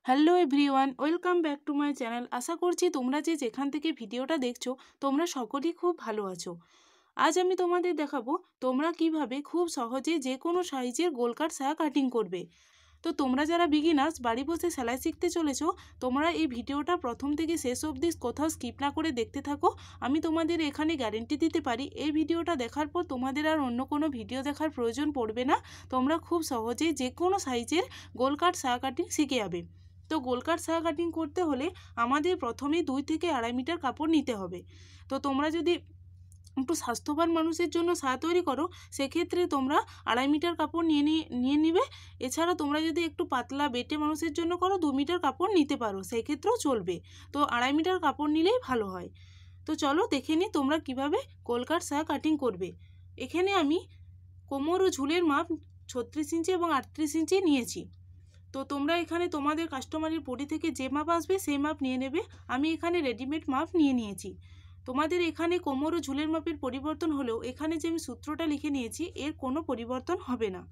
Hello everyone, welcome back to my channel. আশা করছি তোমরা যেখান থেকে ভিডিওটা দেখছো তোমরা সকলেই খুব ভালো আছো। আজ আমি তোমাদের দেখাবো তোমরা কিভাবে খুব সহজে যে কোনো সাইজের গোলকাট সায়া কাটিং করবে। তো তোমরা যারা বিগিনার্স বাড়ি বসে সেলাই শিখতে চলেছো, তোমরা এই ভিডিওটা প্রথম থেকে শেষ অবধি কোথাও স্কিপ না করে দেখতে থাকো। আমি তোমাদের এখানে গ্যারেন্টি দিতে পারি এই ভিডিওটা দেখার পর তোমাদের আর অন্য কোনো ভিডিও দেখার প্রয়োজন পড়বে না। তোমরা খুব সহজেই যে কোনো সাইজের গোলকাট সায়া কাটিং শিখে যাবে। তো গোলকাট সায়া কাটিং করতে হলে আমাদের প্রথমেই 2 থেকে 2.5 মিটার কাপড় নিতে হবে। তো তোমরা যদি একটু স্বাস্থ্যবান মানুষের জন্য সায়া তৈরি করো, সেক্ষেত্রে তোমরা 2.5 মিটার কাপড় নিয়ে নিবে। এছাড়া তোমরা যদি একটু পাতলা বেটে মানুষের জন্য করো 2 মিটার কাপড় নিতে পারো, সেক্ষেত্রেও চলবে। তো 2.5 মিটার কাপড় নিলেই ভালো হয়। তো চলো দেখে নিই তোমরা কিভাবে গোলকাট সায়া কাটিং করবে। এখানে আমি কোমর ও ঝুলের মাপ 36 ইঞ্চি এবং 38 ইঞ্চি নিয়েছি। তো তোমরা এখানে তোমাদের কাস্টমারের বডি থেকে যে মাপ আসবে সেই মাপ নিয়ে নেবে। আমি এখানে রেডিমেড মাপ নিয়েছি। তোমাদের এখানে কোমর ও ঝুলের মাপের পরিবর্তন হলেও এখানে যে আমি সূত্রটা লিখে নিয়েছি এর কোনো পরিবর্তন হবে না।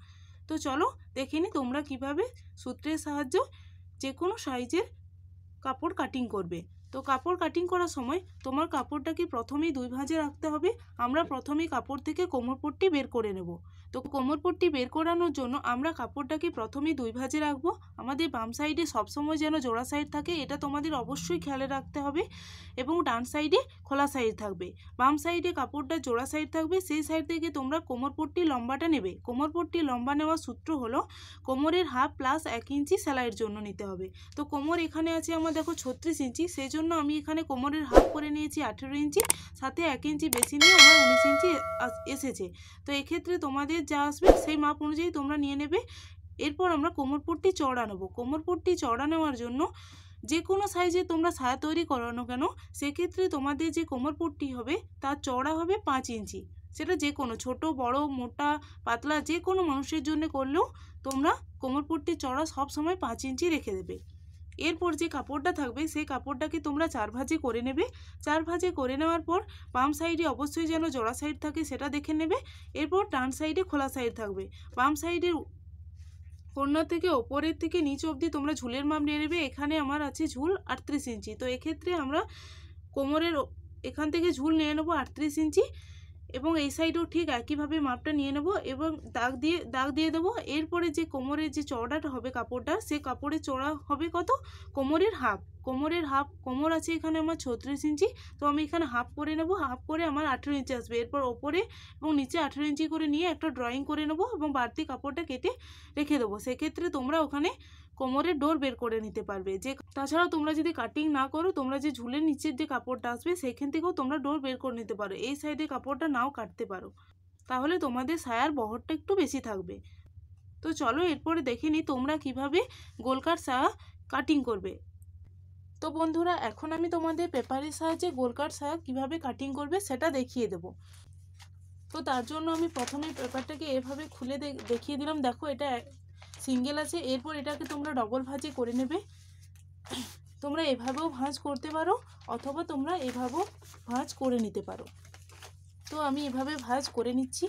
তো চলো দেখে নিই তোমরা কিভাবে সূত্রের সাহায্যে যে কোনো সাইজের কাপড় কাটিং করবে। তো কাপড় কাটিং করার সময় তোমার কাপড়টাকে প্রথমেই 2 ভাঁজে রাখতে হবে। আমরা প্রথমেই কাপড় থেকে কোমরপট্টি বের করে নেব। তো কোমরপট্টি বের করানোর জন্য আমরা কাপড়টাকে প্রথমেই 2 ভাঁজে রাখবো। আমাদের বাম সাইডে সবসময় যেন জোড়া সাইড থাকে, এটা তোমাদের অবশ্যই খেয়ালে রাখতে হবে। এবং ডান সাইডে খোলা সাইড থাকবে। বাম সাইডে কাপড়টা জোড়া সাইড থাকবে, সেই সাইড থেকে তোমরা কোমরপট্টি লম্বাটা নেবে। কোমরপট্টি লম্বা নেওয়ার সূত্র হলো কোমরের হাফ প্লাস 1 ইঞ্চি সেলাইয়ের জন্য নিতে হবে। তো কোমর এখানে আছে আমার দেখো 36 ইঞ্চি, সেই জন্য আমি এখানে কোমরের হাফ করে নিয়েছি 18 ইঞ্চি, সাথে 1 ইঞ্চি বেশি নিয়ে আমার 19 ইঞ্চি এসেছে। তো এক্ষেত্রে তোমাদের যা আসবে সেই মাপ অনুযায়ী তোমরা নিয়ে নেবে। এরপর আমরা কোমরপট্টি চওড়া নেব। কোমরপট্টি চওড়া নেওয়ার জন্য যে কোনো সাইজে তোমরা সায়া তৈরি করানো কেন, সেক্ষেত্রে তোমাদের যে কোমরপট্টি হবে তার চওড়া হবে 5 ইঞ্চি। সেটা যে কোনো ছোট বড় মোটা পাতলা যে কোনো মানুষের জন্য করলেও তোমরা কোমরপট্টির চওড়া সব সময় 5 ইঞ্চি রেখে দেবে। এরপর যে কাপড়টা থাকবে সেই কাপড়টাকে তোমরা 4 ভাঁজে করে নেবে। 4 ভাঁজে করে নেওয়ার পর বাম সাইডে অবশ্যই যেন জোড়া সাইড থাকে সেটা দেখে নেবে। এরপর ডান সাইডে খোলা সাইড থাকবে। বাম সাইডের কর্নার থেকে ওপরের থেকে নিচ অবধি তোমরা ঝুলের মাপ নিয়ে নেবে। এখানে আমার আছে ঝুল 38 ইঞ্চি। তো এক্ষেত্রে আমরা কোমরের এখান থেকে ঝুল নিয়ে নেবো 38 ইঞ্চি এবং এই সাইডেও ঠিক একইভাবে মাপটা নিয়ে নেব এবং দাগ দিয়ে দেবো। এরপরে যে কোমরের যে চওড়াটা হবে কাপড়টা, সে কাপড়ের চওড়া হবে কত, কোমরের হাফ। কোমর আছে এখানে আমার 36 ইঞ্চি, তো আমি এখানে হাফ করে নেব। হাফ করে আমার 18 ইঞ্চি আসবে। এরপর ওপরে এবং নিচে 18 ইঞ্চি করে নিয়ে একটা ড্রয়িং করে নেব এবং বাড়তি কাপড়টা কেটে রেখে দেবো। সেক্ষেত্রে তোমরা ওখানে কোমরের ডোর বের করে নিতে পারবে। তাছাড়াও তোমরা যদি কাটিং না করো, তোমরা যে ঝুলের নিচের যে কাপড়টা আসবে সেখান থেকেও তোমরা ডোর বের করে নিতে পারো। এই সাইডে কাপড়টা নাও কাটতে পারো, তাহলে তোমাদের সায়ার বহরটা একটু বেশি থাকবে। তো চলো এরপরে দেখে নিই তোমরা কিভাবে গোলকাট সায়া কাটিং করবে। তো বন্ধুরা, এখন আমি তোমাদের পেপারের সাহায্যে গোলকাট সায়া কিভাবে কাটিং করবে সেটা দেখিয়ে দেব। তো তার জন্য আমি প্রথমে পেপারটাকে এভাবে খুলে দেখিয়ে দিলাম। দেখো এটা সিঙ্গেল আছে। এরপর এটাকে তোমরা ডবল ভাঁজে করে নেবে। তোমরা এভাবেও ভাঁজ করতে পারো অথবা তোমরা এভাবেও ভাঁজ করে নিতে পারো। তো আমি এভাবে ভাঁজ করে নিচ্ছি।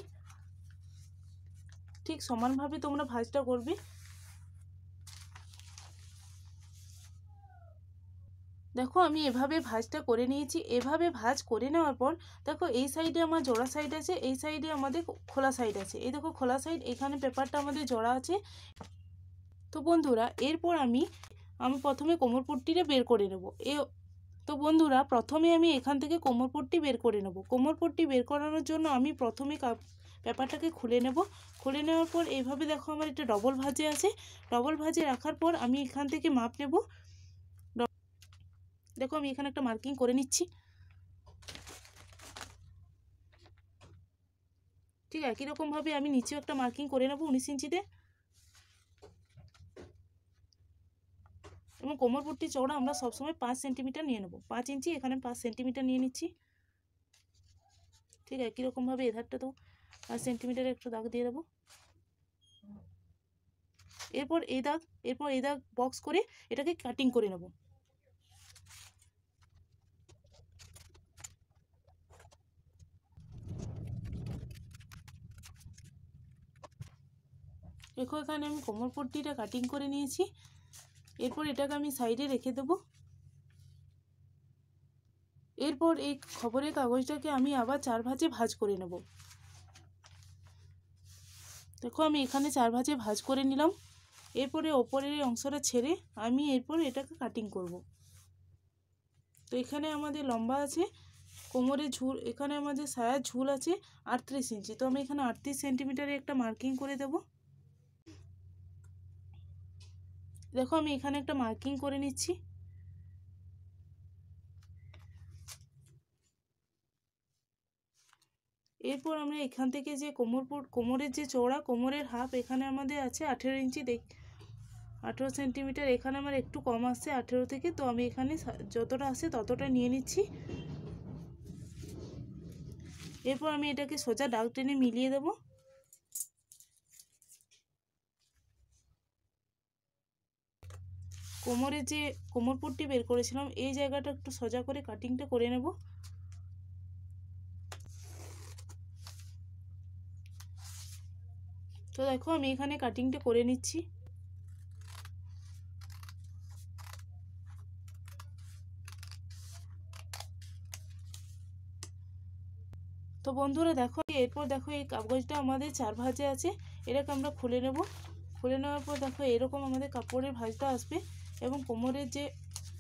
ঠিক সমানভাবে তোমরা ভাঁজটা করবে। দেখো আমি এভাবে ভাঁজটা করে নিয়েছি। এভাবে ভাঁজ করে নেওয়ার পর দেখো এই সাইডে আমার জোড়া সাইড আছে, এই সাইডে আমাদের খোলা সাইড আছে। এই দেখো খোলা সাইড, এখানে পেপারটা আমাদের জোড়া আছে। তো বন্ধুরা এরপর আমি প্রথমে কোমরপট্টিটা বের করে নেব। তো বন্ধুরা প্রথমে আমি এখান থেকে কোমরপট্টি বের করে নেব। কোমরপট্টি বের করানোর জন্য আমি প্রথমে পেপারটাকে খুলে নেব। খুলে নেওয়ার পর এইভাবে দেখো আমার এটা ডবল ভাঁজে আছে। ডবল ভাঁজে রাখার পর আমি এখান থেকে মাপ নেব। দেখো আমি এখানে একটা মার্কিং করে নিচ্ছি। ঠিক একই রকমভাবে আমি নিচেও একটা মার্কিং করে নেব 19 ইঞ্চিতে। এবং কোমরপট্টি চওড়া আমরা সবসময় 5 সেন্টিমিটার নিয়ে নেব। 5 ইঞ্চি, এখানে 5 সেন্টিমিটার নিয়ে নিচ্ছি। ঠিক একই রকমভাবে এধারটা তো 5 সেন্টিমিটারের একটু দাগ দিয়ে দেবো। এরপর এই দাগ বক্স করে এটাকে কাটিং করে নেব। দেখো এখানে আমি কোমরপট্টিটা কাটিং করে নিয়েছি। এরপর এটাকে আমি সাইডে রেখে দেব। এরপর এই খবরের কাগজটাকে আমি আবার 4 ভাঁজে ভাঁজ করে নেব। দেখো আমি এখানে 4 ভাঁজে ভাঁজ করে নিলাম। এরপরে ওপরের অংশটা ছেড়ে আমি এরপর এটাকে কাটিং করব। তো এখানে আমাদের লম্বা আছে কোমরে ঝুল, এখানে আমাদের সায়ার ঝুল আছে 38 ইঞ্চি। তো আমি এখানে 38 সেন্টিমিটারে একটা মার্কিং করে দেব। দেখো আমি এখানে একটা মার্কিং করে নিচ্ছি। এরপর আমরা এখান থেকে যে কোমরের যে চওড়া, কোমরের হাফ এখানে আমাদের আছে 18 ইঞ্চি, 18 সেন্টিমিটার। এখানে আমার একটু কম আসছে 18 থেকে, তো আমি এখানে যতটা আসে ততটা নিয়ে নিচ্ছি। এরপর আমি এটাকে সোজা দাগ টেনে মিলিয়ে দেব। কোমরে যে কোমরপট্টি বের করেছিলাম এই জায়গাটা একটু সোজা করে কাটিংটা করে নেব। তো দেখো আমি এখানে কাটিংটা করে নিচ্ছি। তো বন্ধুরা দেখো এরপর দেখো এই কাগজটা আমাদের 4 ভাঁজে আছে, এটাকে আমরা খুলে নেব। খুলে নেওয়ার পর দেখো এরকম আমাদের কাপড়ের ভাঁজটা আসবে এবং কোমরের যে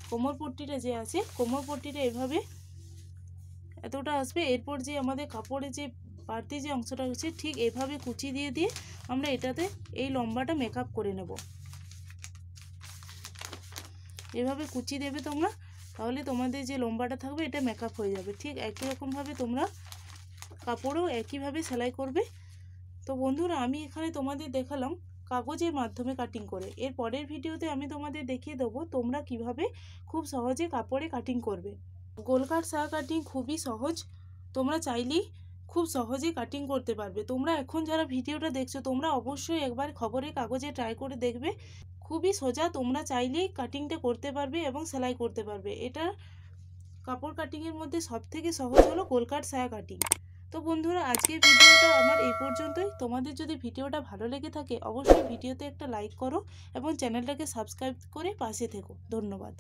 কোমরপট্টিটা যে আছে কোমরপট্টিটা এভাবে এতটা আসবে। এরপর যে আমাদের কাপড়ের যে বাড়তি যে অংশটা আছে ঠিক এভাবে কুচি দিয়ে দিয়ে আমরা এটাতে এই লম্বাটা মেকআপ করে নেব। এভাবে কুচি দেবে তোমরা, তাহলে তোমাদের যে লম্বাটা থাকবে এটা মেকআপ হয়ে যাবে। ঠিক একই রকমভাবে তোমরা কাপড়ও একইভাবে সেলাই করবে। তো বন্ধুরা আমি এখানে তোমাদের দেখালাম কাগজের মাধ্যমে কাটিং করে। এর পরের ভিডিওতে আমি তোমাদের দেখিয়ে দেবো তোমরা কিভাবে খুব সহজে কাপড়ে কাটিং করবে। গোলকাট সা কাটিং খুবই সহজ, তোমরা চাইলেই খুব সহজেই কাটিং করতে পারবে। তোমরা এখন যারা ভিডিওটা দেখছো তোমরা অবশ্যই একবার খবরের কাগজে ট্রাই করে দেখবে। খুবই সোজা, তোমরা চাইলেই কাটিংটা করতে পারবে এবং সেলাই করতে পারবে। এটা কাপড় কাটিংয়ের মধ্যে সবথেকে সহজ হলো গোলকাট সায়া কাটিং। তো বন্ধুরা আজকের ভিডিওটা আমার এই পর্যন্তই। তোমাদের যদি ভিডিওটা ভালো লেগে থাকে অবশ্যই ভিডিওতে একটা লাইক করো এবং চ্যানেলটাকে সাবস্ক্রাইব করে পাশে থেকো। ধন্যবাদ।